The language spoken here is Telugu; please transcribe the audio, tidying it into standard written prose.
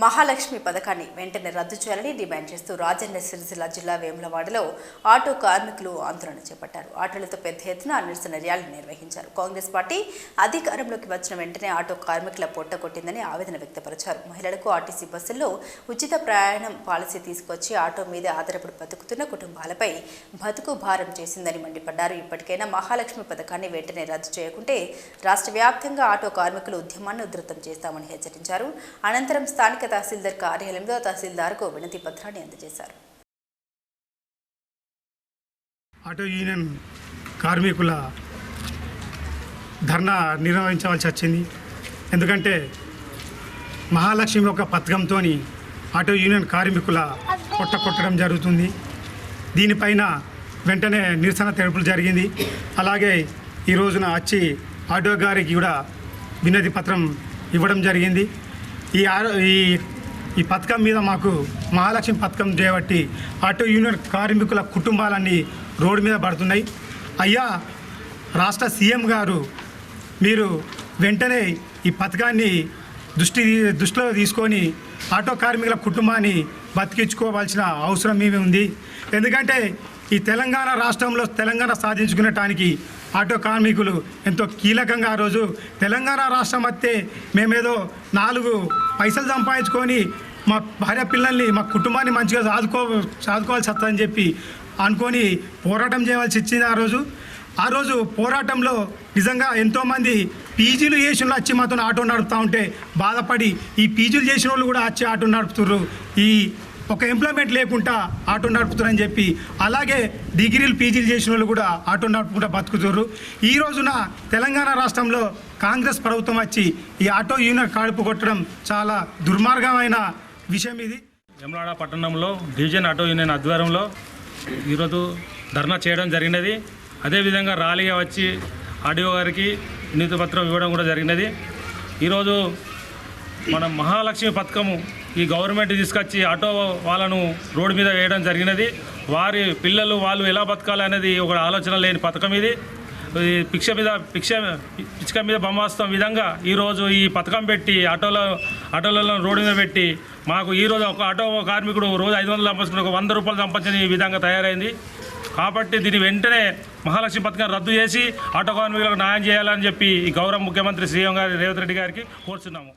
మహాలక్ష్మి పథకాన్ని వెంటనే రద్దు చేయాలని డిమాండ్ చేస్తూ రాజన్న సిరిసిల్ల జిల్లా వేములవాడలో ఆటో కార్మికులు ఆందోళన చేపట్టారు. ఆటోలతో పెద్ద ఎత్తున నిరసన ర్యాలీ నిర్వహించారు. కాంగ్రెస్ పార్టీ అధికారంలోకి వచ్చిన వెంటనే ఆటో కార్మికుల పొట్ట కొట్టిందని ఆవేదన వ్యక్తపరిచారు. మహిళలకు ఆర్టీసీ బస్సుల్లో ఉచిత ప్రయాణం పాలసీ తీసుకొచ్చి ఆటో మీద ఆధారపడి బతుకుతున్న కుటుంబాలపై బతుకు భారం చేసిందని మండిపడ్డారు. ఇప్పటికైనా మహాలక్ష్మి పథకాన్ని వెంటనే రద్దు చేయకుంటే రాష్ట్ర వ్యాప్తంగా ఆటో కార్మికులు ఉద్యమాన్ని ఉధృతం చేస్తామని హెచ్చరించారు. అనంతరం స్థానిక తహసీల్దార్ కార్యాలయంలో తహసీల్దార్కు వినతి పత్రాన్ని అందజేశారు. ఆటో యూనియన్ కార్మికుల ధర్నా నిర్వహించవలసి వచ్చింది. ఎందుకంటే మహాలక్ష్మి ఒక పథకంతో ఆటో యూనియన్ కార్మికుల కొట్టడం జరుగుతుంది. దీనిపైన వెంటనే నిరసన తెలుపులు జరిగింది. అలాగే ఈ రోజున వచ్చి ఆటో గారికి కూడా వినతి పత్రం ఇవ్వడం జరిగింది. ఈ పథకం మీద మాకు మహాలక్ష్మి పథకం చేయబట్టి ఆటో యూనియన్ కార్మికుల కుటుంబాలన్నీ రోడ్డు మీద పడుతున్నాయి. అయ్యా రాష్ట్ర సీఎం గారు, మీరు వెంటనే ఈ పథకాన్ని దృష్టిలో తీసుకొని ఆటో కార్మికుల కుటుంబాన్ని బతికించుకోవాల్సిన అవసరం ఏమి ఉంది. ఎందుకంటే ఈ తెలంగాణ రాష్ట్రంలో తెలంగాణ సాధించుకునేటానికి ఆటో కార్మికులు ఎంతో కీలకంగా ఆ రోజు తెలంగాణ రాష్ట్రం వస్తే మేమేదో 4 పైసలు సంపాదించుకొని మా భార్య పిల్లల్ని మా కుటుంబాన్ని మంచిగా సాదుకోవాల్సి వస్తుందని చెప్పి అనుకొని పోరాటం చేయవలసి వచ్చింది. ఆ రోజు పోరాటంలో నిజంగా ఎంతోమంది పీజీలు చేసిన వాళ్ళు వచ్చి మాతో ఆటో నడుపుతూ ఉంటే బాధపడి ఈ పీజీలు చేసిన వాళ్ళు కూడా వచ్చి ఆటో నడుపుతుర్రు, ఈ ఒక ఎంప్లాయ్మెంట్ లేకుండా ఆటో నడుపుతారని చెప్పి, అలాగే డిగ్రీలు పీజీలు చేసిన వాళ్ళు కూడా ఆటో నడుపుకుంటూ బతుకుతుర్రు. ఈ రోజున తెలంగాణ రాష్ట్రంలో కాంగ్రెస్ ప్రభుత్వం వచ్చి ఈ ఆటో యూనియన్ కడుపు కొట్టడం చాలా దుర్మార్గమైన విషయం. ఇది వేములవాడ పట్టణంలో డివిజన్ ఆటో యూనియన్ ఆధ్వర్యంలో ఈరోజు ధర్నా చేయడం జరిగినది. అదేవిధంగా ర్యాలీగా వచ్చి ఆర్డీఓ గారికి వినతి పత్రం ఇవ్వడం కూడా జరిగినది. ఈరోజు మన మహాలక్ష్మి పథకము ఈ గవర్నమెంట్ తీసుకొచ్చి ఆటో వాళ్ళను రోడ్డు మీద వేయడం జరిగినది. వారి పిల్లలు వాళ్ళు ఎలా బతకాలి అనేది ఒక ఆలోచన లేని పథకం ఇది. పిచ్చుక మీద బొమ్మాస్తం విధంగా ఈరోజు ఈ పథకం పెట్టి ఆటోలలో రోడ్డు మీద పెట్టి మాకు ఈరోజు ఒక ఆటో కార్మికుడు రోజు 500 సంపాదించుకుని ఒక 100 రూపాయలు సంపాదించిన ఈ విధంగా తయారైంది. కాబట్టి దీన్ని వెంటనే మహాలక్ష్మి పథకాన్ని రద్దు చేసి ఆటో కార్మికులకు న్యాయం చేయాలని చెప్పి ఈ గౌరవ ముఖ్యమంత్రి సీఎం గారి రేవంత్ రెడ్డి గారికి కోరుతున్నాము.